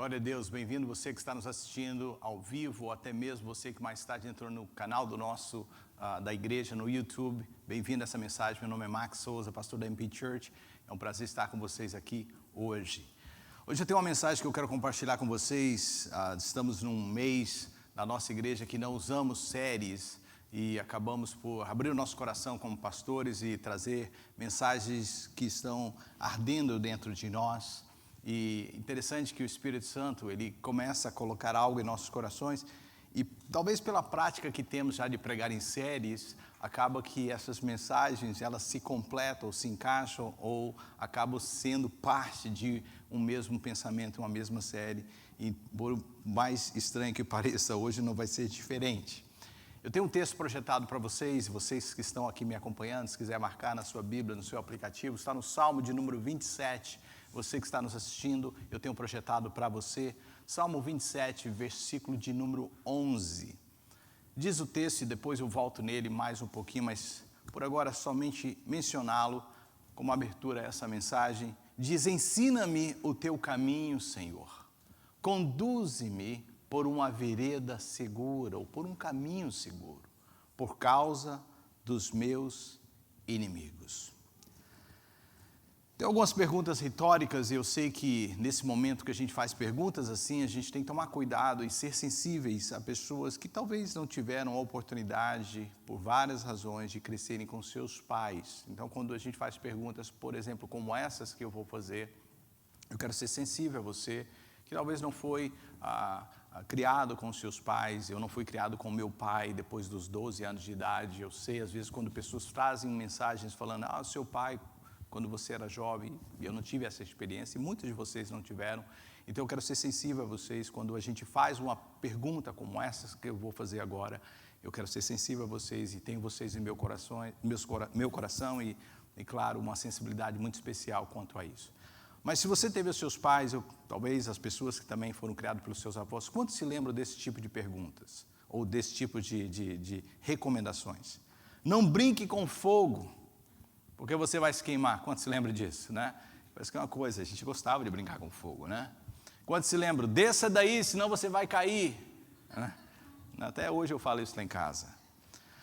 Glória a Deus, bem-vindo você que está nos assistindo ao vivo, ou até mesmo você que mais tarde entrou no canal do nosso, da igreja no YouTube. Bem-vindo a essa mensagem, meu nome é Max Souza, pastor da MP Church. É um prazer estar com vocês aqui hoje. Hoje eu tenho uma mensagem que eu quero compartilhar com vocês. Estamos num mês da nossa igreja que não usamos séries e acabamos por abrir o nosso coração como pastores e trazer mensagens que estão ardendo dentro de nós. E interessante que o Espírito Santo, ele começa a colocar algo em nossos corações e talvez pela prática que temos já de pregar em séries, acaba que essas mensagens, elas se completam, ou se encaixam, ou acabam sendo parte de um mesmo pensamento, uma mesma série. E por mais estranho que pareça, hoje não vai ser diferente. Eu tenho um texto projetado para vocês, vocês que estão aqui me acompanhando, se quiser marcar na sua Bíblia, no seu aplicativo, está no Salmo de número 27. Você que está nos assistindo, eu tenho projetado para você, Salmo 27, versículo de número 11. Diz o texto, e depois eu volto nele mais um pouquinho, mas por agora somente mencioná-lo como abertura a essa mensagem. Diz: ensina-me o teu caminho, Senhor, conduze-me por uma vereda segura, ou por um caminho seguro, por causa dos meus inimigos. Tem algumas perguntas retóricas e eu sei que nesse momento que a gente faz perguntas assim, a gente tem que tomar cuidado e ser sensíveis a pessoas que talvez não tiveram a oportunidade, por várias razões, de crescerem com seus pais. Então, quando a gente faz perguntas, por exemplo, como essas que eu vou fazer, eu quero ser sensível a você, que talvez não foi criado com seus pais. Eu não fui criado com meu pai depois dos 12 anos de idade. Eu sei, às vezes, quando pessoas trazem mensagens falando, seu pai, quando você era jovem, eu não tive essa experiência, e muitos de vocês não tiveram. Então eu quero ser sensível a vocês, quando a gente faz uma pergunta como essa que eu vou fazer agora, eu quero ser sensível a vocês, e tenho vocês em meu coração e claro, uma sensibilidade muito especial quanto a isso. Mas se você teve os seus pais, ou talvez as pessoas que também foram criadas pelos seus avós, quantos se lembram desse tipo de perguntas? Ou desse tipo de recomendações? Não brinque com fogo, porque você vai se queimar. Quantos se lembram disso, né? Parece que é uma coisa, a gente gostava de brincar com fogo, né? Quantos se lembram? Desça daí, senão você vai cair. Até hoje eu falo isso lá em casa.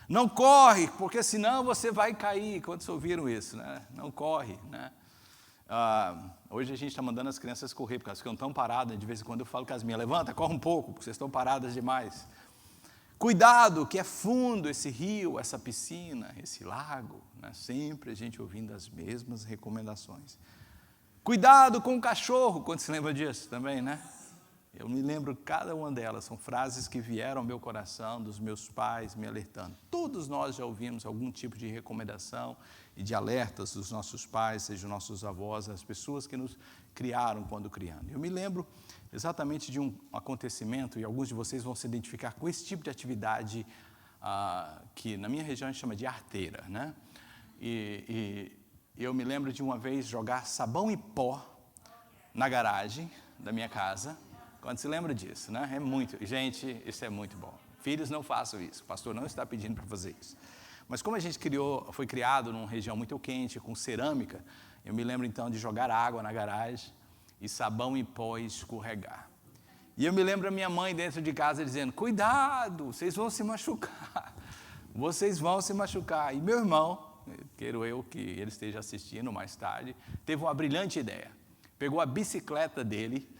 Não corre, porque senão você vai cair. Quantos ouviram isso, né? Não corre, né? Hoje a gente está mandando as crianças correr, porque elas ficam tão paradas. De vez em quando eu falo com as minhas, levanta, corre um pouco, porque vocês estão paradas demais. Cuidado, que é fundo esse rio, essa piscina, esse lago, né? Sempre a gente ouvindo as mesmas recomendações. Cuidado com o cachorro, quando se lembra disso também, né? Eu me lembro cada uma delas, são frases que vieram ao meu coração, dos meus pais me alertando. Todos nós já ouvimos algum tipo de recomendação e de alertas dos nossos pais, seja os nossos avós, as pessoas que nos criaram quando criando. Eu me lembro exatamente de um acontecimento, e alguns de vocês vão se identificar com esse tipo de atividade que na minha região a gente chama de arteira, né? E eu me lembro de uma vez jogar sabão e pó na garagem da minha casa. Quando se lembra disso, né? Gente, isso é muito bom. Filhos, não façam isso, o pastor não está pedindo para fazer isso. Mas como a gente foi criado numa região muito quente, com cerâmica, eu me lembro então de jogar água na garagem e sabão e pó e escorregar. E eu me lembro a minha mãe dentro de casa dizendo, cuidado, vocês vão se machucar, vocês vão se machucar. E meu irmão, quero eu que ele esteja assistindo mais tarde, teve uma brilhante ideia. Pegou a bicicleta dele,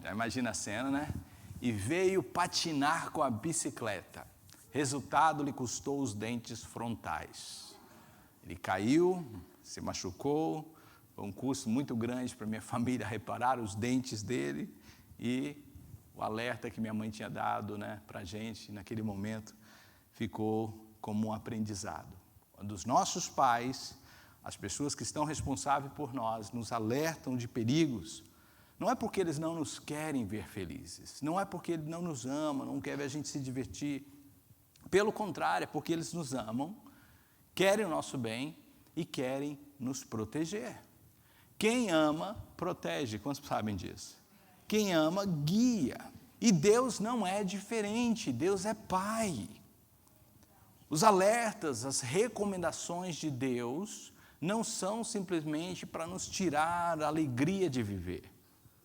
já imagina a cena, né? E veio patinar com a bicicleta. Resultado, lhe custou os dentes frontais. Ele caiu, se machucou, foi um custo muito grande para minha família reparar os dentes dele, e o alerta que minha mãe tinha dado, né, para a gente naquele momento ficou como um aprendizado. Quando os nossos pais, as pessoas que estão responsáveis por nós, nos alertam de perigos, não é porque eles não nos querem ver felizes, não é porque eles não nos amam, não querem ver a gente se divertir. Pelo contrário, é porque eles nos amam, querem o nosso bem e querem nos proteger. Quem ama, protege. Quantos sabem disso? Quem ama, guia. E Deus não é diferente, Deus é Pai. Os alertas, as recomendações de Deus não são simplesmente para nos tirar a alegria de viver.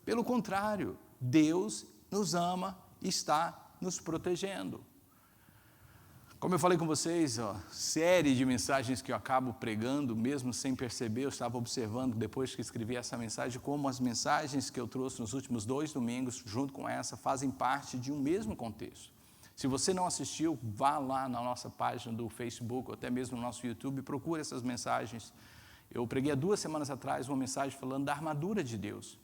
Pelo contrário, Deus nos ama e está nos protegendo. Como eu falei com vocês, série de mensagens que eu acabo pregando, mesmo sem perceber, eu estava observando depois que escrevi essa mensagem, como as mensagens que eu trouxe nos últimos 2 domingos, junto com essa, fazem parte de um mesmo contexto. Se você não assistiu, vá lá na nossa página do Facebook, ou até mesmo no nosso YouTube, procure essas mensagens. Eu preguei há 2 semanas atrás uma mensagem falando da armadura de Deus.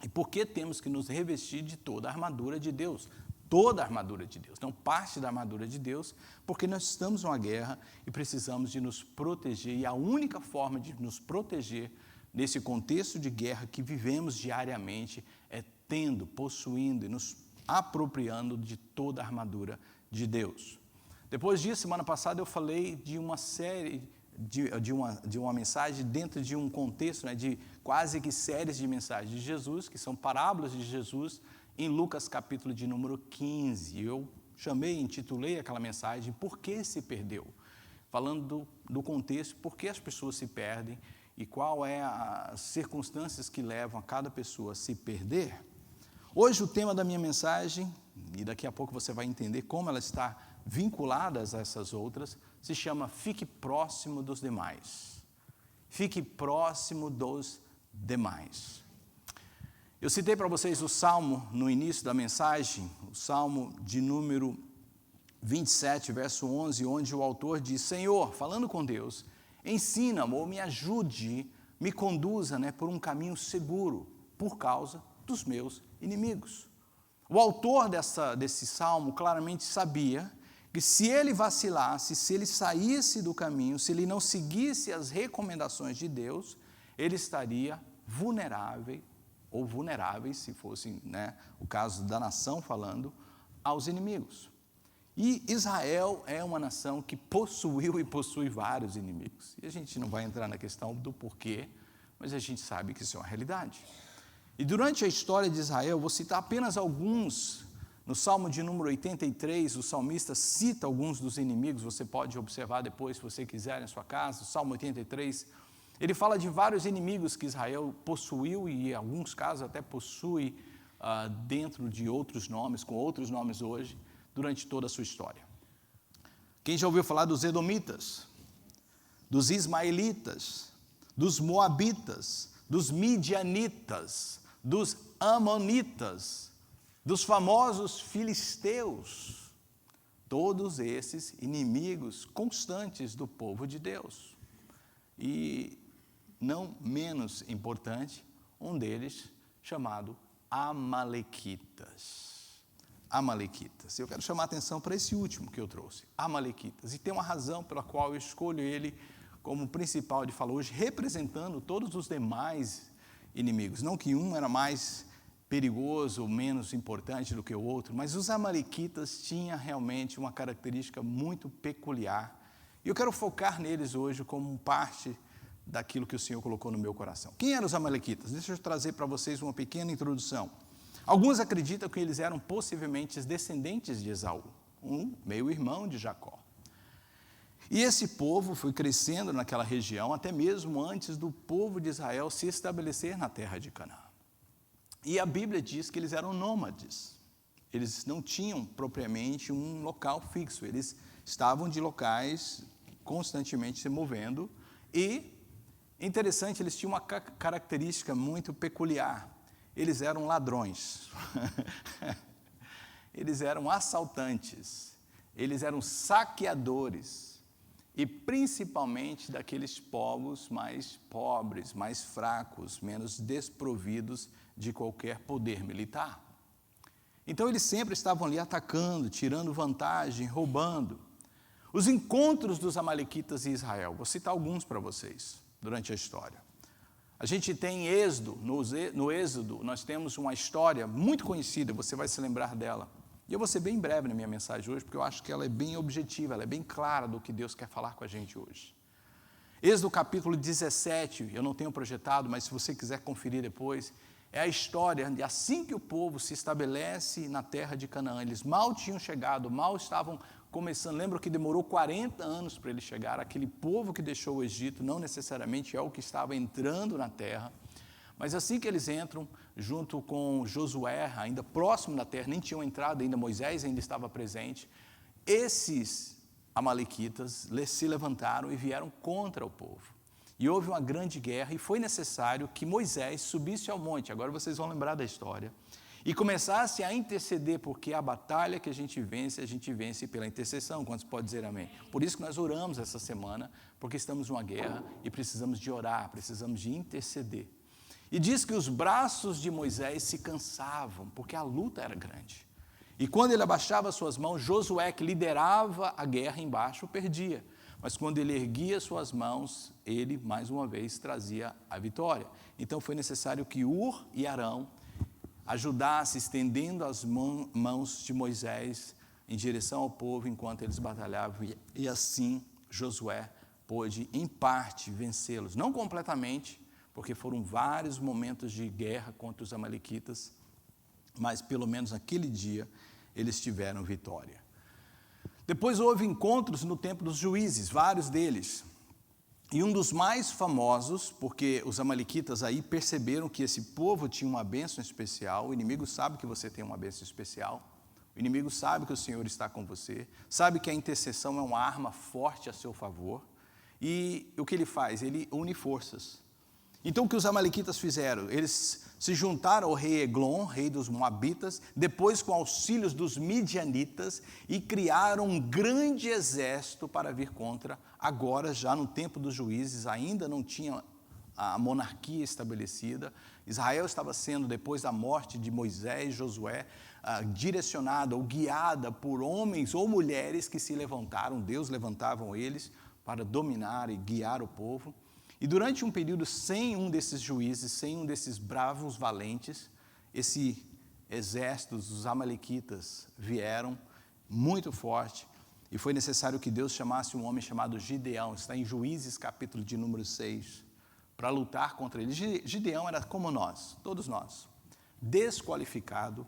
E por que temos que nos revestir de toda a armadura de Deus? Toda a armadura de Deus, não parte da armadura de Deus, porque nós estamos numa guerra e precisamos de nos proteger, e a única forma de nos proteger nesse contexto de guerra que vivemos diariamente é tendo, possuindo e nos apropriando de toda a armadura de Deus. Depois disso, semana passada eu falei de uma série, de uma mensagem dentro de um contexto, de quase que séries de mensagens de Jesus, que são parábolas de Jesus, em Lucas capítulo de número 15, eu intitulei aquela mensagem, Por que se perdeu? Falando do contexto, por que as pessoas se perdem e qual é as circunstâncias que levam a cada pessoa a se perder. Hoje o tema da minha mensagem, e daqui a pouco você vai entender como ela está vinculada a essas outras, se chama Fique Próximo dos Demais. Fique próximo dos demais. Eu citei para vocês o Salmo no início da mensagem, o Salmo de número 27, verso 11, onde o autor diz, Senhor, falando com Deus, ensina-me ou me ajude, me conduza por um caminho seguro, por causa dos meus inimigos. O autor desse Salmo claramente sabia que se ele vacilasse, se ele saísse do caminho, se ele não seguisse as recomendações de Deus, ele estaria vulneráveis, se fosse o caso da nação falando, aos inimigos. E Israel é uma nação que possuiu e possui vários inimigos. E a gente não vai entrar na questão do porquê, mas a gente sabe que isso é uma realidade. E durante a história de Israel, vou citar apenas alguns. No Salmo de número 83, o salmista cita alguns dos inimigos, você pode observar depois, se você quiser, na sua casa, o Salmo 83, ele fala de vários inimigos que Israel possuiu e, em alguns casos, até possui dentro de outros nomes, com outros nomes hoje, durante toda a sua história. Quem já ouviu falar dos Edomitas, dos Ismaelitas, dos Moabitas, dos Midianitas, dos Amonitas, dos famosos Filisteus, todos esses inimigos constantes do povo de Deus. E não menos importante, um deles chamado Amalequitas. Amalequitas. Eu quero chamar a atenção para esse último que eu trouxe, Amalequitas. E tem uma razão pela qual eu escolho ele como principal de falar hoje, representando todos os demais inimigos. Não que um era mais perigoso ou menos importante do que o outro, mas os Amalequitas tinham realmente uma característica muito peculiar. E eu quero focar neles hoje como parte daquilo que o Senhor colocou no meu coração. Quem eram os Amalequitas? Deixa eu trazer para vocês uma pequena introdução. Alguns acreditam que eles eram possivelmente descendentes de Esaú, um meio-irmão de Jacó. E esse povo foi crescendo naquela região, até mesmo antes do povo de Israel se estabelecer na terra de Canaã. E a Bíblia diz que eles eram nômades. Eles não tinham propriamente um local fixo, eles estavam de locais constantemente se movendo e, interessante, eles tinham uma característica muito peculiar. Eles eram ladrões, eles eram assaltantes, eles eram saqueadores e principalmente daqueles povos mais pobres, mais fracos, menos desprovidos de qualquer poder militar. Então eles sempre estavam ali atacando, tirando vantagem, roubando. Os encontros dos Amalequitas e Israel, vou citar alguns para vocês durante a história. A gente tem Êxodo, no Êxodo nós temos uma história muito conhecida, você vai se lembrar dela. E eu vou ser bem breve na minha mensagem hoje, porque eu acho que ela é bem objetiva, ela é bem clara do que Deus quer falar com a gente hoje. Êxodo capítulo 17, eu não tenho projetado, mas se você quiser conferir depois, é a história de assim que o povo se estabelece na terra de Canaã. Eles mal tinham chegado, mal estavam começando. Lembra que demorou 40 anos para eles chegar. Aquele povo que deixou o Egito não necessariamente é o que estava entrando na terra, Mas assim que eles entram, junto com Josué, ainda próximo da terra, nem tinham entrado ainda, Moisés ainda estava presente, esses amalequitas se levantaram e vieram contra o povo. E houve uma grande guerra, e foi necessário que Moisés subisse ao monte, agora vocês vão lembrar da história, e começasse a interceder, porque a batalha que a gente vence pela intercessão. Quantos podem dizer amém? Por isso que nós oramos essa semana, porque estamos numa guerra e precisamos de orar, precisamos de interceder. E diz que os braços de Moisés se cansavam, porque a luta era grande. E quando ele abaixava suas mãos, Josué, que liderava a guerra embaixo, perdia. Mas quando ele erguia suas mãos, ele, mais uma vez, trazia a vitória. Então foi necessário que Ur e Arão ajudassem, estendendo as mãos de Moisés em direção ao povo, enquanto eles batalhavam. E assim Josué pôde, em parte, vencê-los. Não completamente, porque foram vários momentos de guerra contra os amalequitas, mas pelo menos naquele dia eles tiveram vitória. Depois houve encontros no tempo dos juízes, vários deles. E um dos mais famosos, porque os amalequitas aí perceberam que esse povo tinha uma bênção especial. O inimigo sabe que você tem uma bênção especial. O inimigo sabe que o Senhor está com você. Sabe que a intercessão é uma arma forte a seu favor. E o que ele faz? Ele une forças. Então o que os amalequitas fizeram? Eles se juntaram ao rei Eglon, rei dos Moabitas, depois com auxílios dos midianitas, e criaram um grande exército para vir contra. Agora, já no tempo dos juízes, ainda não tinha a monarquia estabelecida. Israel estava sendo, depois da morte de Moisés e Josué, direcionada ou guiada por homens ou mulheres que se levantaram, Deus levantavam eles para dominar e guiar o povo. E durante um período, sem um desses juízes, sem um desses bravos valentes, esse exército dos amalequitas vieram muito forte, e foi necessário que Deus chamasse um homem chamado Gideão, está em Juízes capítulo de número 6, para lutar contra eles. Gideão era como nós, todos nós, desqualificado,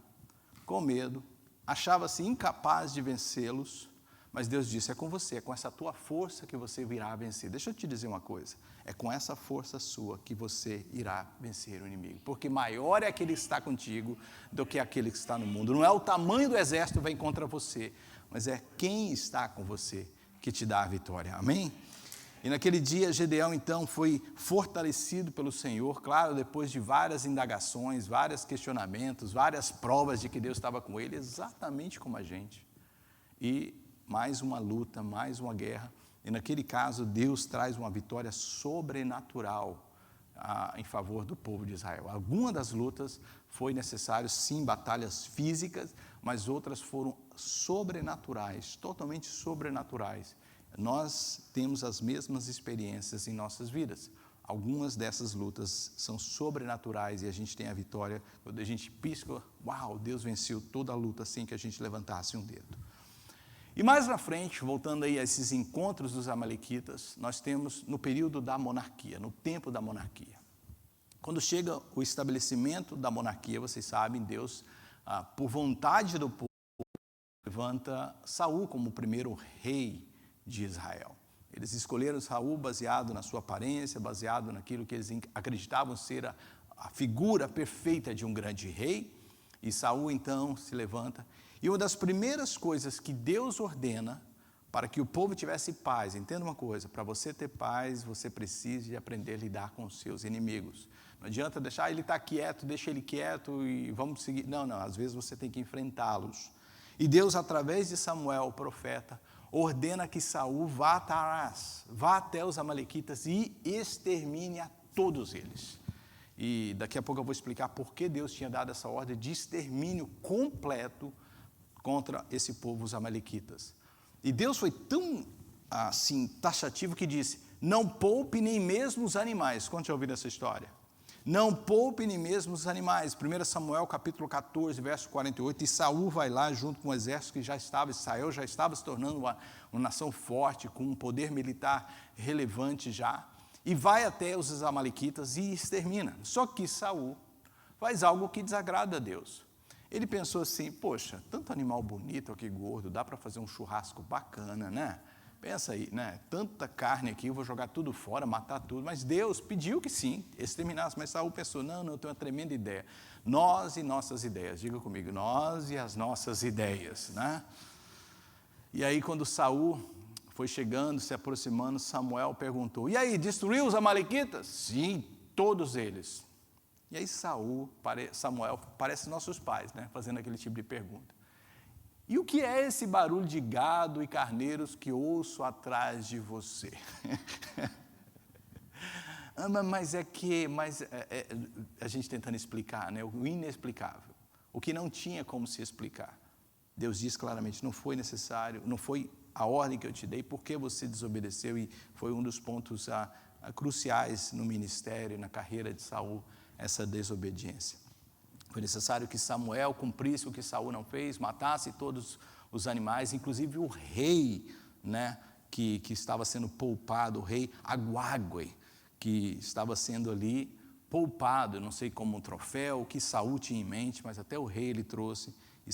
com medo, achava-se incapaz de vencê-los, mas Deus disse: é com você, é com essa tua força que você virá vencer. Deixa eu te dizer uma coisa, é com essa força sua que você irá vencer o inimigo, porque maior é aquele que está contigo do que aquele que está no mundo. Não é o tamanho do exército que vem contra você, mas é quem está com você que te dá a vitória, amém? E naquele dia Gideão então foi fortalecido pelo Senhor, claro, depois de várias indagações, vários questionamentos, várias provas de que Deus estava com ele, exatamente como a gente. E mais uma luta, mais uma guerra, e naquele caso Deus traz uma vitória sobrenatural em favor do povo de Israel. Algumas das lutas foi necessário, sim, batalhas físicas, mas outras foram sobrenaturais, totalmente sobrenaturais. Nós temos as mesmas experiências em nossas vidas. Algumas dessas lutas são sobrenaturais e a gente tem a vitória quando a gente pisca, uau, Deus venceu toda a luta sem que a gente levantasse um dedo. E mais na frente, voltando aí a esses encontros dos amalequitas, nós temos no período da monarquia, no tempo da monarquia. Quando chega o estabelecimento da monarquia, vocês sabem, Deus, por vontade do povo, levanta Saul como o primeiro rei de Israel. Eles escolheram Saul baseado na sua aparência, baseado naquilo que eles acreditavam ser a figura perfeita de um grande rei. E Saul então se levanta. E uma das primeiras coisas que Deus ordena para que o povo tivesse paz, entenda uma coisa, para você ter paz, você precisa de aprender a lidar com os seus inimigos. Não adianta deixar ele estar quieto, deixa ele quieto e vamos seguir. Não, às vezes você tem que enfrentá-los. E Deus, através de Samuel, o profeta, ordena que Saul vá a Tarás, vá até os amalequitas e extermine a todos eles. E daqui a pouco eu vou explicar por que Deus tinha dado essa ordem de extermínio completo contra esse povo, os amalequitas. E Deus foi tão assim taxativo que disse: não poupe nem mesmo os animais. Quantos já ouviram essa história? Não poupe nem mesmo os animais. 1 Samuel capítulo 14, verso 48, e Saul vai lá junto com o exército que já estava, Israel já estava se tornando uma nação forte, com um poder militar relevante já, e vai até os amalequitas e extermina. Só que Saul faz algo que desagrada a Deus. Ele pensou assim: poxa, tanto animal bonito aqui, gordo, dá para fazer um churrasco bacana, né? Pensa aí, né? Tanta carne aqui, eu vou jogar tudo fora, matar tudo. Mas Deus pediu que sim, exterminasse. Mas Saul pensou, não, eu tenho uma tremenda ideia. Nós e nossas ideias. Diga comigo, nós e as nossas ideias, né? E aí, quando Saul foi chegando, se aproximando, Samuel perguntou, e aí, destruiu os amalequitas? Sim, todos eles. E aí Samuel, parece nossos pais, né? Fazendo aquele tipo de pergunta. E o que é esse barulho de gado e carneiros que ouço atrás de você? Mas a gente tentando explicar, né? O inexplicável, o que não tinha como se explicar. Deus diz claramente, não foi necessário, não foi a ordem que eu te dei, porque você desobedeceu, e foi um dos pontos cruciais no ministério, na carreira de Saul, essa desobediência. Foi necessário que Samuel cumprisse o que Saul não fez, matasse todos os animais, inclusive o rei, né, que estava sendo poupado, o rei Agag, que estava sendo ali poupado, não sei como um troféu, o que Saul tinha em mente, mas até o rei ele trouxe, e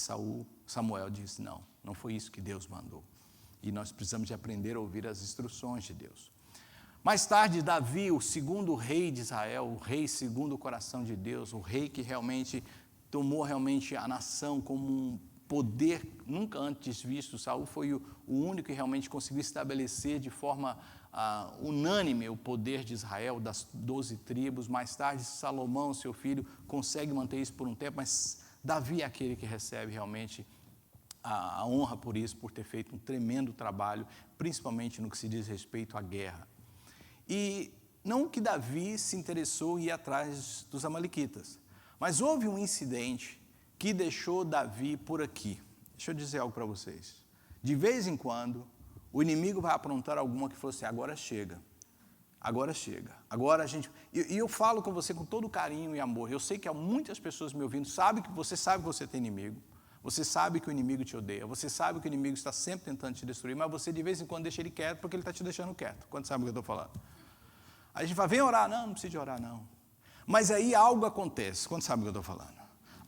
Samuel disse, não foi isso que Deus mandou. E nós precisamos de aprender a ouvir as instruções de Deus. Mais tarde, Davi, o segundo rei de Israel, o rei segundo o coração de Deus, o rei que realmente tomou realmente a nação como um poder nunca antes visto. Saul foi o único que realmente conseguiu estabelecer de forma unânime o poder de Israel, das 12 tribos. Mais tarde, Salomão, seu filho, consegue manter isso por um tempo, mas Davi é aquele que recebe realmente a honra por isso, por ter feito um tremendo trabalho, principalmente no que se diz respeito à guerra. E não que Davi se interessou em ir atrás dos amalequitas, mas houve um incidente que deixou Davi por aqui. Deixa eu dizer algo para vocês. De vez em quando, o inimigo vai aprontar alguma que fosse, agora chega, agora a gente... E eu falo com você com todo carinho e amor, eu sei que há muitas pessoas me ouvindo, você sabe que você tem inimigo, você sabe que o inimigo te odeia, você sabe que o inimigo está sempre tentando te destruir, mas você de vez em quando deixa ele quieto, porque ele está te deixando quieto. Quanto sabe o que eu estou falando? Aí a gente fala, vem orar. Não precisa de orar, não. Mas aí algo acontece. Quanto sabe o que eu estou falando?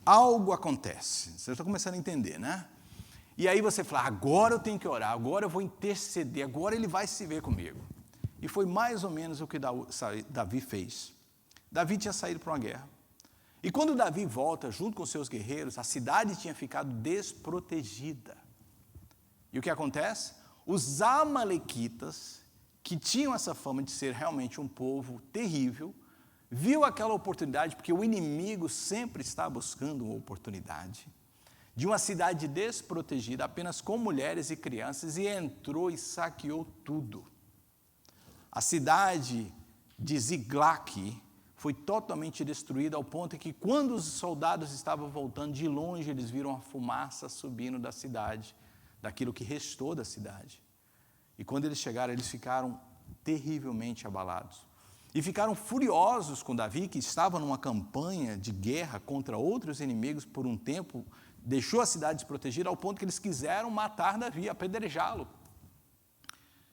Algo acontece. Você está começando a entender, né? E aí você fala, agora eu tenho que orar, agora eu vou interceder, agora ele vai se ver comigo. E foi mais ou menos o que Davi fez. Davi tinha saído para uma guerra. E quando Davi volta junto com seus guerreiros, a cidade tinha ficado desprotegida. E o que acontece? Os amalequitas, que tinham essa fama de ser realmente um povo terrível, viu aquela oportunidade, porque o inimigo sempre está buscando uma oportunidade, de uma cidade desprotegida, apenas com mulheres e crianças, e entrou e saqueou tudo. A cidade de Ziglac foi totalmente destruída, ao ponto que quando os soldados estavam voltando, de longe eles viram a fumaça subindo da cidade, daquilo que restou da cidade. E quando eles chegaram, eles ficaram terrivelmente abalados. E ficaram furiosos com Davi, que estava numa campanha de guerra contra outros inimigos por um tempo, deixou a cidade desprotegida, ao ponto que eles quiseram matar Davi, apedrejá-lo.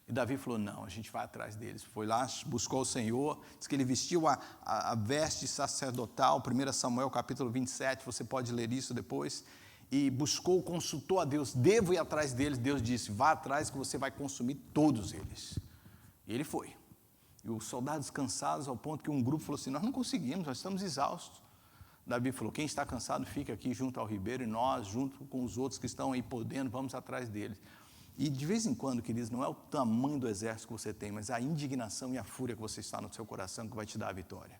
E Davi falou, não, a gente vai atrás deles. Foi lá, buscou o Senhor, diz que ele vestiu a veste sacerdotal, 1 Samuel capítulo 27, você pode ler isso depois, e buscou, consultou a Deus, devo ir atrás deles. Deus disse, vá atrás que você vai consumir todos eles. E ele foi. E os soldados cansados, ao ponto que um grupo falou assim, nós não conseguimos, nós estamos exaustos. Davi falou, quem está cansado fica aqui junto ao ribeiro, e nós, junto com os outros que estão aí podendo, vamos atrás deles. E de vez em quando, queridos, não é o tamanho do exército que você tem, mas a indignação e a fúria que você está no seu coração que vai te dar a vitória.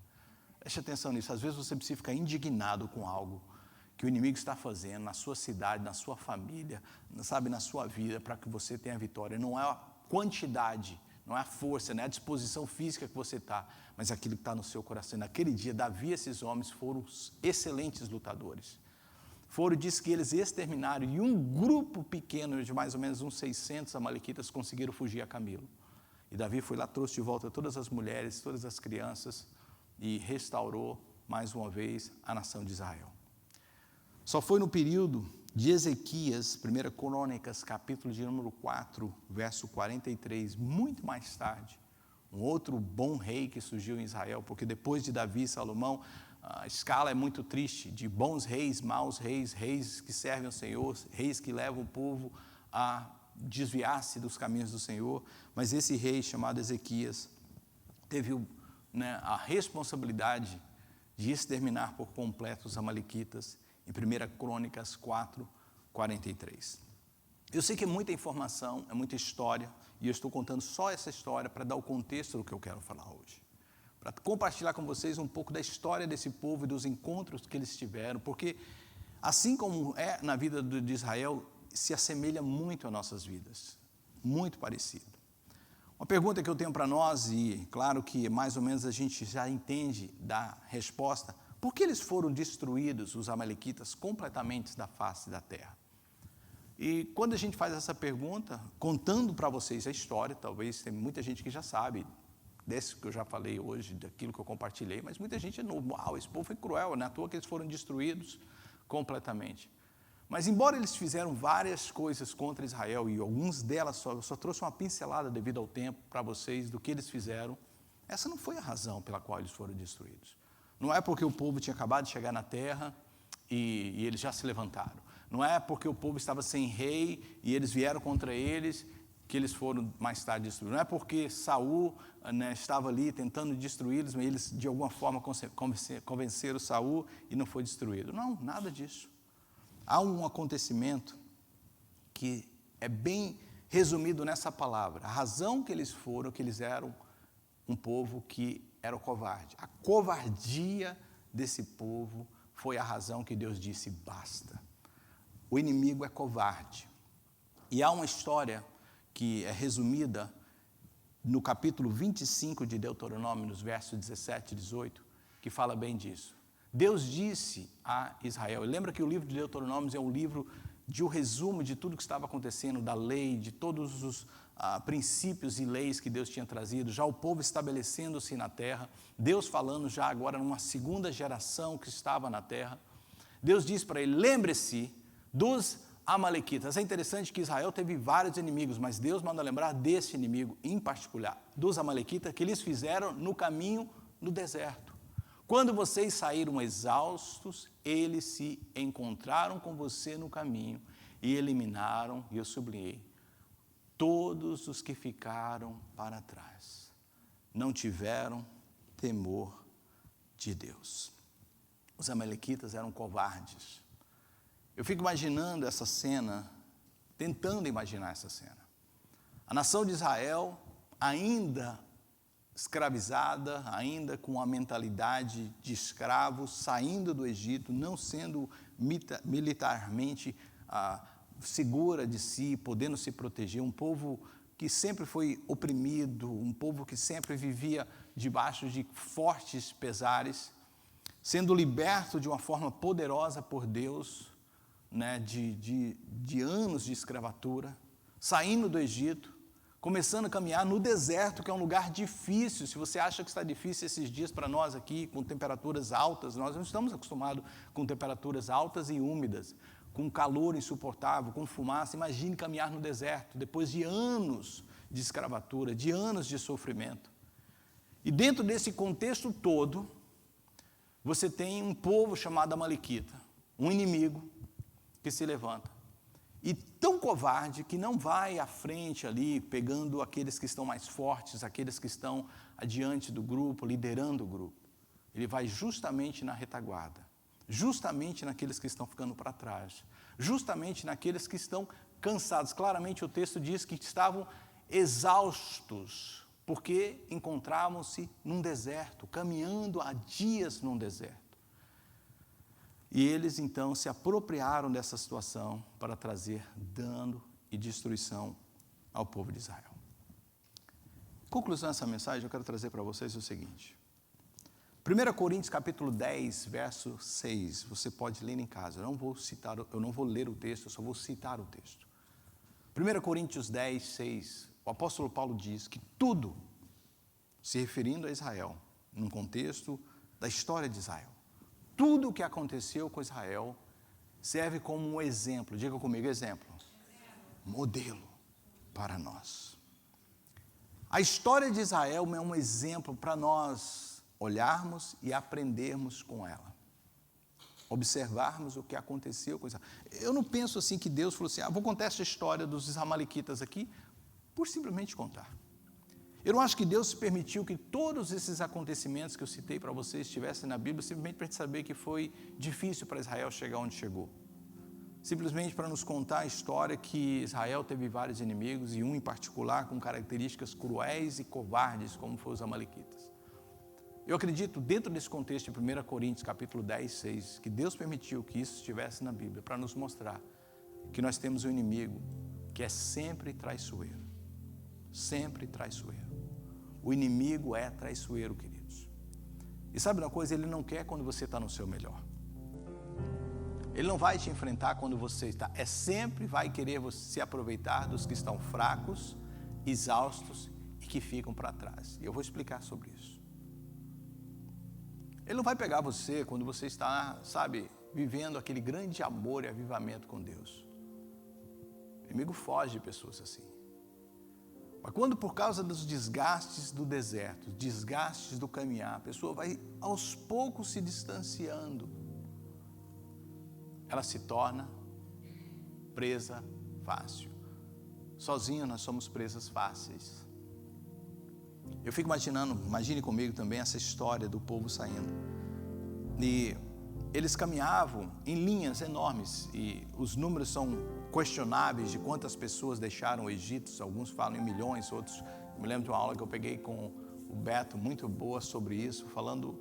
Preste atenção nisso, às vezes você precisa ficar indignado com algo que o inimigo está fazendo na sua cidade, na sua família, sabe, na sua vida, para que você tenha a vitória. Não é a quantidade, não é a força, não é a disposição física que você está, mas aquilo que está no seu coração. Naquele dia, Davi e esses homens foram excelentes lutadores. Diz que eles exterminaram, e um grupo pequeno de mais ou menos uns 600 amalequitas conseguiram fugir a Camilo. E Davi foi lá, trouxe de volta todas as mulheres, todas as crianças, e restaurou mais uma vez a nação de Israel. Só foi no período de Ezequias, 1 Crônicas, capítulo de número 4, verso 43, muito mais tarde, um outro bom rei que surgiu em Israel, porque depois de Davi e Salomão, a escala é muito triste, de bons reis, maus reis, reis que servem ao Senhor, reis que levam o povo a desviar-se dos caminhos do Senhor, mas esse rei chamado Ezequias teve a responsabilidade de exterminar por completo os amalequitas, em 1 Crônicas 4, 43. Eu sei que é muita informação, é muita história, e eu estou contando só essa história para dar o contexto do que eu quero falar hoje. Para compartilhar com vocês um pouco da história desse povo e dos encontros que eles tiveram, porque assim como é na vida de Israel, se assemelha muito às nossas vidas, muito parecido. Uma pergunta que eu tenho para nós, e claro que mais ou menos a gente já entende da resposta, por que eles foram destruídos, os amalequitas, completamente da face da terra? E quando a gente faz essa pergunta, contando para vocês a história, talvez tem muita gente que já sabe, desse que eu já falei hoje, daquilo que eu compartilhei, mas muita gente não, uau, esse povo foi cruel, não é à toa que eles foram destruídos completamente. Mas embora eles fizeram várias coisas contra Israel, e algumas delas eu só trouxe uma pincelada devido ao tempo para vocês do que eles fizeram, essa não foi a razão pela qual eles foram destruídos. Não é porque o povo tinha acabado de chegar na terra e eles já se levantaram. Não é porque o povo estava sem rei e eles vieram contra eles que eles foram mais tarde destruídos. Não é porque Saul estava ali tentando destruí-los, mas eles de alguma forma convenceram Saul e não foi destruído. Não, nada disso. Há um acontecimento que é bem resumido nessa palavra. A razão que eles foram, que eles eram um povo que era covarde. A covardia desse povo foi a razão que Deus disse, basta. O inimigo é covarde. E há uma história que é resumida no capítulo 25 de Deuteronômio, nos versos 17 e 18, que fala bem disso. Deus disse a Israel, e lembra que o livro de Deuteronômio é um livro de um resumo de tudo que estava acontecendo, da lei, de todos os princípios e leis que Deus tinha trazido, já o povo estabelecendo-se na terra, Deus falando já agora numa segunda geração que estava na terra. Deus disse para ele, lembre-se dos amalequitas. É interessante que Israel teve vários inimigos, mas Deus manda lembrar desse inimigo em particular, dos amalequitas, que eles fizeram no caminho no deserto. Quando vocês saíram exaustos, eles se encontraram com você no caminho e eliminaram, e eu sublinhei, todos os que ficaram para trás. Não tiveram temor de Deus. Os amalequitas eram covardes. Eu fico imaginando essa cena, tentando imaginar essa cena. A nação de Israel, ainda escravizada, ainda com a mentalidade de escravos, saindo do Egito, não sendo militarmente segura de si, podendo se proteger, um povo que sempre foi oprimido, um povo que sempre vivia debaixo de fortes pesares, sendo liberto de uma forma poderosa por Deus, de anos de escravatura, saindo do Egito, começando a caminhar no deserto, que é um lugar difícil. Se você acha que está difícil esses dias para nós aqui, com temperaturas altas, nós não estamos acostumados com temperaturas altas e úmidas, com calor insuportável, com fumaça. Imagine caminhar no deserto, depois de anos de escravatura, de anos de sofrimento. E dentro desse contexto todo, você tem um povo chamado Amalequita, um inimigo que se levanta. E tão covarde que não vai à frente ali, pegando aqueles que estão mais fortes, aqueles que estão adiante do grupo, liderando o grupo. Ele vai justamente na retaguarda, justamente naqueles que estão ficando para trás, justamente naqueles que estão cansados. Claramente o texto diz que estavam exaustos, porque encontravam-se num deserto, caminhando há dias num deserto. E eles, então, se apropriaram dessa situação para trazer dano e destruição ao povo de Israel. Conclusão dessa mensagem, eu quero trazer para vocês o seguinte. 1 Coríntios, capítulo 10, verso 6, você pode ler em casa. Eu não vou ler o texto, eu só vou citar o texto. 1 Coríntios 10, 6, o apóstolo Paulo diz que tudo, se referindo a Israel, num contexto da história de Israel, tudo o que aconteceu com Israel serve como um exemplo. Diga comigo, exemplo. Modelo para nós. A história de Israel é um exemplo para nós olharmos e aprendermos com ela. observarmos o que aconteceu com Israel. Eu não penso assim que Deus falou assim, vou contar essa história dos amalequitas aqui, por simplesmente contar. Eu não acho que Deus permitiu que todos esses acontecimentos que eu citei para vocês estivessem na Bíblia, simplesmente para a gente saber que foi difícil para Israel chegar onde chegou. Simplesmente para nos contar a história que Israel teve vários inimigos, e um em particular com características cruéis e covardes, como foram os amalequitas. Eu acredito, dentro desse contexto de 1 Coríntios, capítulo 10, 6, que Deus permitiu que isso estivesse na Bíblia, para nos mostrar que nós temos um inimigo que é sempre traiçoeiro. Sempre traiçoeiro. O inimigo é traiçoeiro, queridos. E sabe uma coisa? Ele não quer quando você está no seu melhor. Ele não vai te enfrentar quando você está. Sempre vai querer se aproveitar dos que estão fracos, exaustos e que ficam para trás. E eu vou explicar sobre isso. Ele não vai pegar você quando você está, vivendo aquele grande amor e avivamento com Deus. O inimigo foge de pessoas assim. Mas quando, por causa dos desgastes do deserto, desgastes do caminhar, a pessoa vai aos poucos se distanciando, ela se torna presa fácil. Sozinho nós somos presas fáceis. Eu fico imaginando, imagine comigo também essa história do povo saindo. E eles caminhavam em linhas enormes, e os números são questionáveis de quantas pessoas deixaram o Egito. Alguns falam em milhões, outros... Eu me lembro de uma aula que eu peguei com o Beto, muito boa sobre isso, falando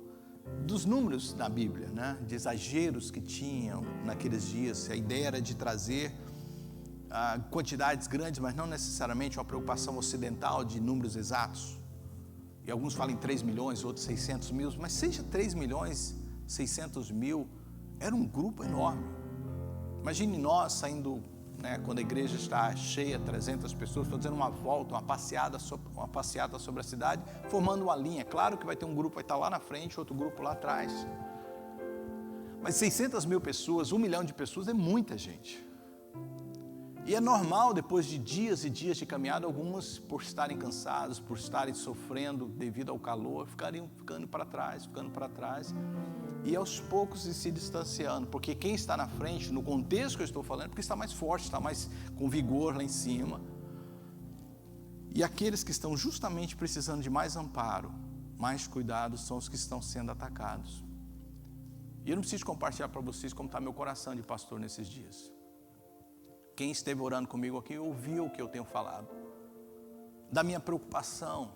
dos números da Bíblia, né? De exageros que tinham naqueles dias. A ideia era de trazer quantidades grandes, mas não necessariamente uma preocupação ocidental de números exatos. E alguns falam em 3 milhões, outros 600 mil, mas seja 3 milhões, 600 mil, era um grupo enorme. Imagine nós saindo, quando a igreja está cheia, 300 pessoas, fazendo uma volta, uma passeada sobre a cidade, formando uma linha. Claro que vai ter um grupo que vai estar lá na frente, outro grupo lá atrás. Mas 600 mil pessoas, 1 milhão de pessoas é muita gente. E é normal, depois de dias e dias de caminhada, alguns, por estarem cansados, por estarem sofrendo devido ao calor, ficando para trás, e aos poucos se distanciando, porque quem está na frente, no contexto que eu estou falando, porque está mais forte, está mais com vigor lá em cima. E aqueles que estão justamente precisando de mais amparo, mais cuidado, são os que estão sendo atacados. E eu não preciso compartilhar para vocês como está meu coração de pastor nesses dias. Quem esteve orando comigo aqui ouviu o que eu tenho falado, da minha preocupação,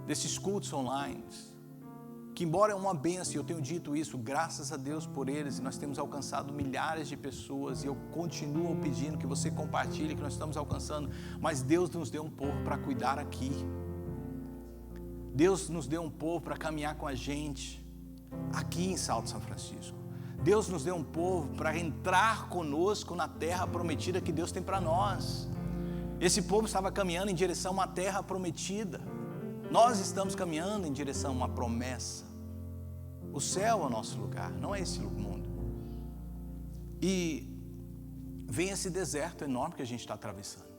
desses cultos online, que embora é uma bênção, eu tenho dito isso, graças a Deus por eles, e nós temos alcançado milhares de pessoas, e eu continuo pedindo que você compartilhe, que nós estamos alcançando, mas Deus nos deu um povo para cuidar aqui, Deus nos deu um povo para caminhar com a gente, aqui em Salto São Francisco. Deus nos deu um povo para entrar conosco na terra prometida que Deus tem para nós. Esse povo estava caminhando em direção a uma terra prometida. Nós estamos caminhando em direção a uma promessa. O céu é o nosso lugar, não é esse mundo. E vem esse deserto enorme que a gente está atravessando.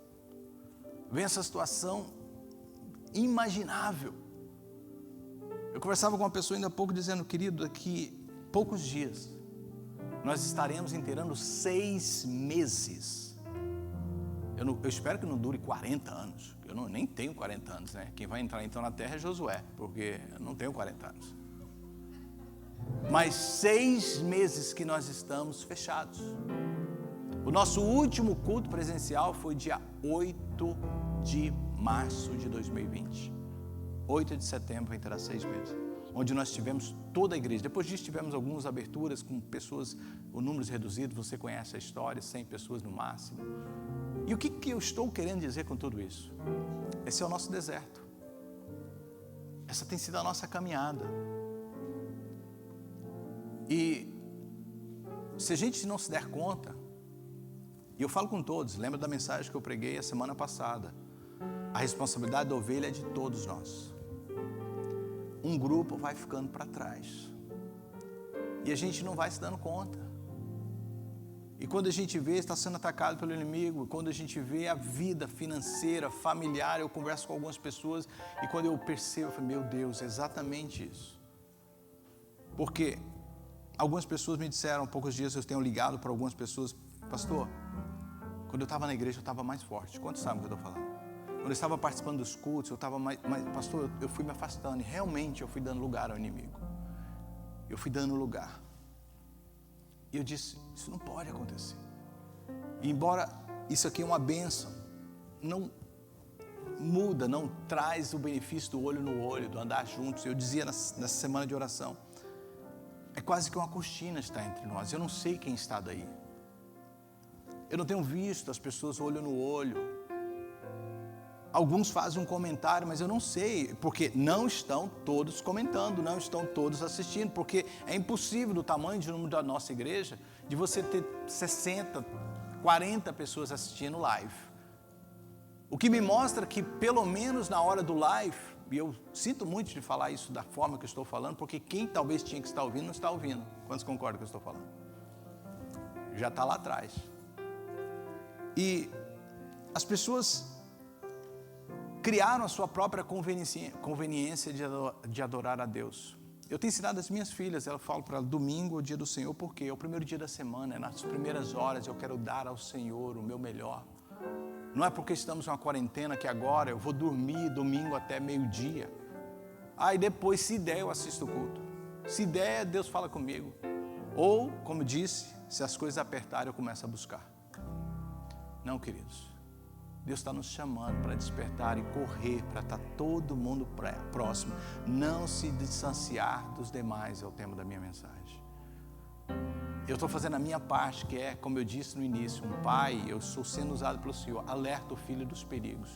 Vem essa situação inimaginável. Eu conversava com uma pessoa ainda há pouco dizendo, querido, daqui poucos dias nós estaremos inteirando 6 meses. Eu espero que não dure 40 anos. Eu nem tenho 40 anos, né? Quem vai entrar então na terra é Josué, porque eu não tenho 40 anos. Mas 6 meses que nós estamos fechados. O nosso último culto presencial foi dia 8 de março de 2020. 8 de setembro vai terá 6 meses. Onde nós tivemos toda a igreja. Depois disso tivemos algumas aberturas com pessoas, o números reduzidos, você conhece a história, 100 pessoas no máximo. E o que eu estou querendo dizer com tudo isso? Esse é o nosso deserto. Essa tem sido a nossa caminhada. E se a gente não se der conta, e eu falo com todos, lembra da mensagem que eu preguei a semana passada, a responsabilidade da ovelha é de todos nós. Um grupo vai ficando para trás, e a gente não vai se dando conta, e quando a gente vê, está sendo atacado pelo inimigo, quando a gente vê a vida financeira, familiar, eu converso com algumas pessoas, e quando eu percebo, eu falo, meu Deus, é exatamente isso, porque Algumas pessoas me disseram, há poucos dias eu tenho ligado para algumas pessoas, pastor, quando eu estava na igreja eu estava mais forte. Quantos sabem o que eu estou falando? Quando eu estava participando dos cultos, eu estava mais pastor, eu fui me afastando e realmente eu fui dando lugar ao inimigo. Eu fui dando lugar. E eu disse, isso não pode acontecer. E embora isso aqui é uma bênção, não muda, não traz o benefício do olho no olho, do andar juntos. Eu dizia nessa semana de oração, é quase que uma cortina está entre nós. Eu não sei quem está daí. Eu não tenho visto as pessoas olho no olho. Alguns fazem um comentário, mas eu não sei, porque não estão todos comentando, não estão todos assistindo, porque é impossível, do tamanho de número da nossa igreja, de você ter 60, 40 pessoas assistindo live. O que me mostra que, pelo menos na hora do live, e eu sinto muito de falar isso da forma que eu estou falando, porque quem talvez tinha que estar ouvindo, não está ouvindo. Quantos concordam com o que eu estou falando? Já está lá atrás. E as pessoas criaram a sua própria conveniência de adorar a Deus. Eu tenho ensinado as minhas filhas, eu falo para elas, domingo é o dia do Senhor, porque é o primeiro dia da semana, é nas primeiras horas eu quero dar ao Senhor o meu melhor. Não é porque estamos em uma quarentena que agora eu vou dormir domingo até meio-dia. E depois, se der, eu assisto o culto. Se der, Deus fala comigo. Ou, como disse, se as coisas apertarem, eu começo a buscar. Não, queridos. Deus está nos chamando para despertar e correr, para estar todo mundo próximo. Não se distanciar dos demais é o tema da minha mensagem. Eu estou fazendo a minha parte, que é, como eu disse no início, um pai, eu sou sendo usado pelo Senhor, alerta o filho dos perigos.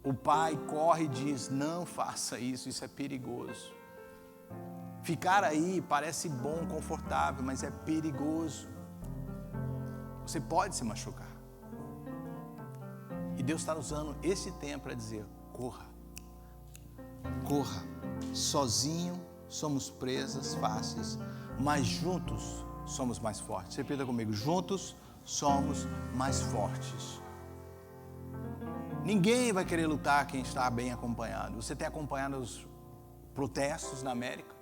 O pai corre e diz, não faça isso, isso é perigoso. Ficar aí parece bom, confortável, mas é perigoso. Você pode se machucar. E Deus está usando esse tempo para dizer, corra. Corra. Sozinho somos presas fáceis, mas juntos somos mais fortes. Repita comigo, juntos somos mais fortes. Ninguém vai querer lutar quem está bem acompanhado. Você tem acompanhado os protestos na América?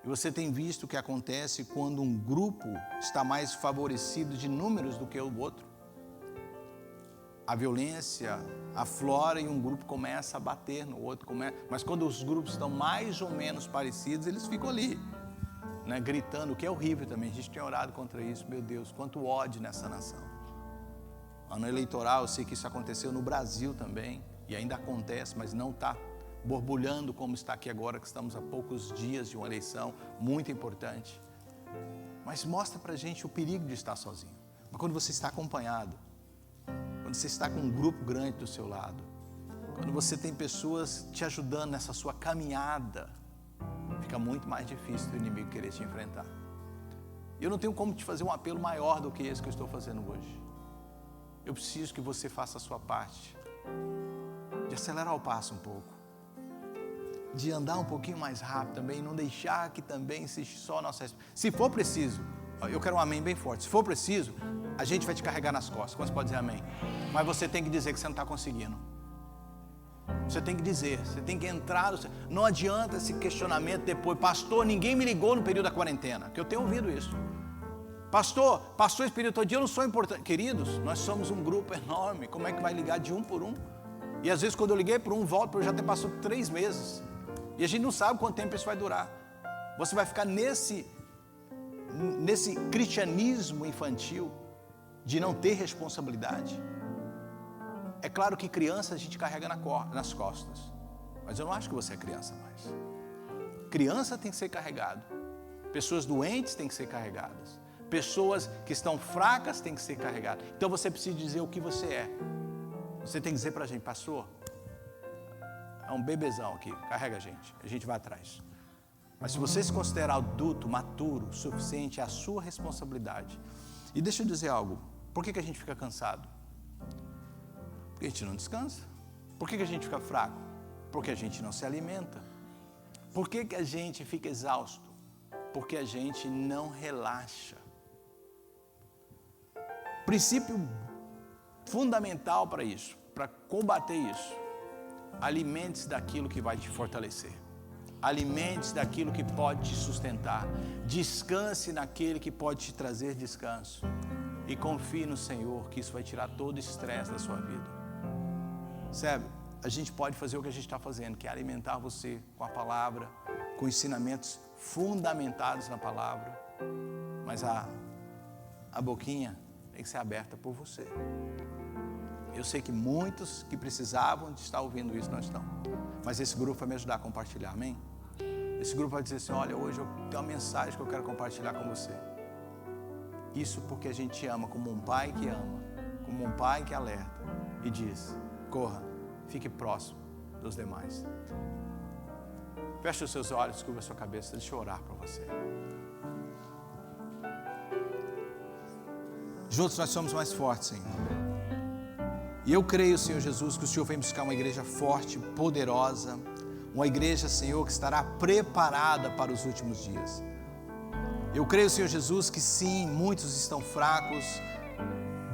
E você tem visto o que acontece quando um grupo está mais favorecido de números do que o outro? A violência aflora e um grupo começa a bater no outro. Mas quando os grupos estão mais ou menos parecidos, eles ficam ali, né, gritando, o que é horrível também. A gente tem orado contra isso. Meu Deus, quanto ódio nessa nação. Ano eleitoral, eu sei que isso aconteceu no Brasil também, e ainda acontece, mas não está borbulhando como está aqui agora, que estamos a poucos dias de uma eleição muito importante. Mas mostra pra gente o perigo de estar sozinho. Mas quando você está acompanhado, quando você está com um grupo grande do seu lado, quando você tem pessoas te ajudando nessa sua caminhada, fica muito mais difícil do inimigo querer te enfrentar. Eu não tenho como te fazer um apelo maior do que esse que eu estou fazendo hoje. Eu preciso que você faça a sua parte, de acelerar o passo um pouco, de andar um pouquinho mais rápido também, não deixar que também seja só a nossa... Se for preciso, eu quero um amém bem forte, se for preciso, a gente vai te carregar nas costas. Quantos podem dizer amém? Mas você tem que dizer que você não está conseguindo. Você tem que dizer, você tem que entrar. Não adianta esse questionamento depois. Pastor, ninguém me ligou no período da quarentena. Que eu tenho ouvido isso. Pastor esse período todo dia, eu não sou importante. Queridos, nós somos um grupo enorme. Como é que vai ligar de um por um? E às vezes quando eu liguei por um, volto, porque já ter passado 3 meses. E a gente não sabe quanto tempo isso vai durar. Você vai ficar nesse cristianismo infantil de não ter responsabilidade. É claro que criança a gente carrega nas costas, mas eu não acho que você é criança mais. Criança tem que ser carregado, pessoas doentes têm que ser carregadas, pessoas que estão fracas têm que ser carregadas. Então você precisa dizer o que você é. Você tem que dizer para a gente, pastor, é um bebezão aqui, carrega a gente vai atrás. Mas se você se considerar adulto, maturo, suficiente, é a sua responsabilidade. E deixa eu dizer algo, por que a gente fica cansado? Porque a gente não descansa. Por que a gente fica fraco? Porque a gente não se alimenta. Por que a gente fica exausto? Porque a gente não relaxa. Princípio fundamental para isso, para combater isso: alimente-se daquilo que vai te fortalecer. Alimente-se daquilo que pode te sustentar. Descanse naquele que pode te trazer descanso. E confie no Senhor, que isso vai tirar todo o estresse da sua vida. Sabe, a gente pode fazer o que a gente está fazendo, que é alimentar você com a palavra, com ensinamentos fundamentados na palavra. Mas a boquinha tem que ser aberta por você. Eu sei que muitos que precisavam de estar ouvindo isso não estão. Mas esse grupo vai me ajudar a compartilhar, amém? Esse grupo vai dizer assim, olha, hoje eu tenho uma mensagem que eu quero compartilhar com você. Isso porque a gente ama como um pai que ama, como um pai que alerta e diz, corra, fique próximo dos demais. Feche os seus olhos, curva a sua cabeça, deixa eu orar para você. Juntos nós somos mais fortes, Senhor. E eu creio, Senhor Jesus, que o Senhor vem buscar uma igreja forte, poderosa, uma igreja, Senhor, que estará preparada para os últimos dias. Eu creio, Senhor Jesus, que sim, muitos estão fracos,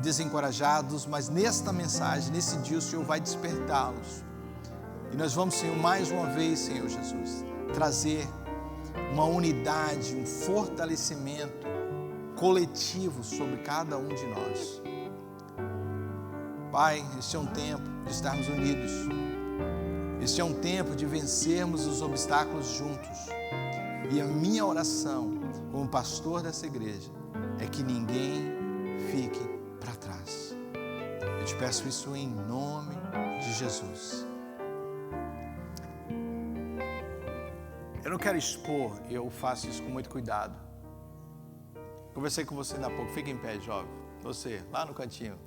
desencorajados, mas nesta mensagem, nesse dia, o Senhor vai despertá-los. E nós vamos, Senhor, mais uma vez, Senhor Jesus, trazer uma unidade, um fortalecimento coletivo sobre cada um de nós. Pai, este é um tempo de estarmos unidos. Este é um tempo de vencermos os obstáculos juntos. E a minha oração, como pastor dessa igreja, é que ninguém fique para trás. Eu te peço isso em nome de Jesus. Eu não quero expor, eu faço isso com muito cuidado. Conversei com você ainda há pouco, fica em pé, jovem. Você, lá no cantinho.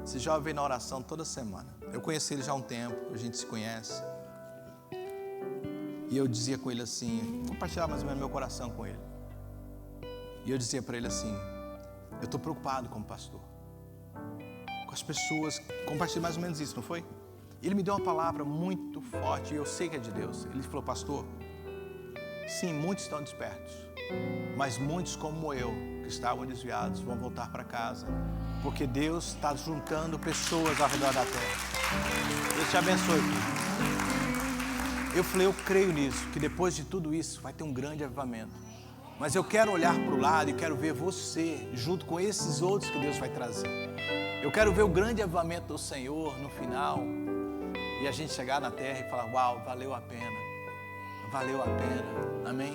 Esse jovem vem na oração toda semana. Eu conheci ele já há um tempo, a gente se conhece. E eu dizia com ele assim, compartilhava mais ou menos meu coração com ele. E eu dizia para ele assim, eu estou preocupado como pastor. Com as pessoas, compartilhei mais ou menos isso, não foi? Ele me deu uma palavra muito forte, e eu sei que é de Deus. Ele falou, pastor, sim, muitos estão despertos, mas muitos como eu, que estavam desviados, vão voltar para casa, porque Deus está juntando pessoas ao redor da terra. Deus te abençoe, filho. Eu falei, eu creio nisso, que depois de tudo isso vai ter um grande avivamento. Mas eu quero olhar para o lado e quero ver você junto com esses outros que Deus vai trazer. Eu quero ver o grande avivamento do Senhor no final e a gente chegar na terra e falar, uau, valeu a pena. Valeu a pena. Amém?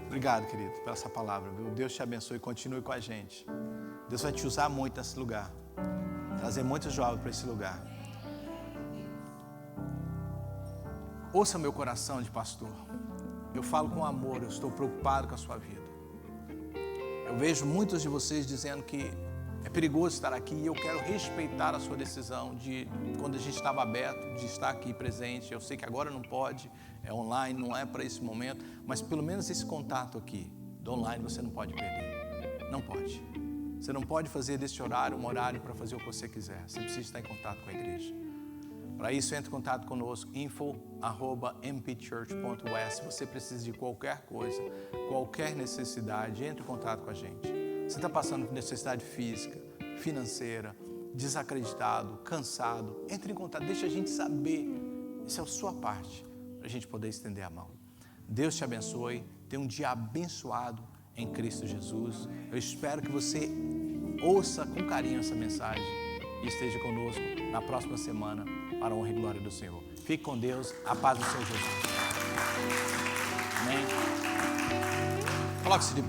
Obrigado, querido, por essa palavra, viu? Deus te abençoe e continue com a gente. Deus vai te usar muito nesse lugar. Trazer muitos jovens para esse lugar. Ouça meu coração de pastor. Eu falo com amor, eu estou preocupado com a sua vida. Eu vejo muitos de vocês dizendo que é perigoso estar aqui e eu quero respeitar a sua decisão de, quando a gente estava aberto, de estar aqui presente. Eu sei que agora não pode, é online, não é para esse momento, mas pelo menos esse contato aqui, do online, você não pode perder. Não pode. Você não pode fazer desse horário um horário para fazer o que você quiser. Você precisa estar em contato com a igreja. Para isso, entre em contato conosco, info@mpchurch.us. Se você precisa de qualquer coisa, qualquer necessidade, entre em contato com a gente. Você está passando por necessidade física, financeira, desacreditado, cansado, entre em contato, deixa a gente saber. Isso é a sua parte, para a gente poder estender a mão. Deus te abençoe, tenha um dia abençoado em Cristo Jesus. Eu espero que você ouça com carinho essa mensagem e esteja conosco na próxima semana para a honra e glória do Senhor. Fique com Deus, a paz do Senhor Jesus. Amém? Coloque-se de pé.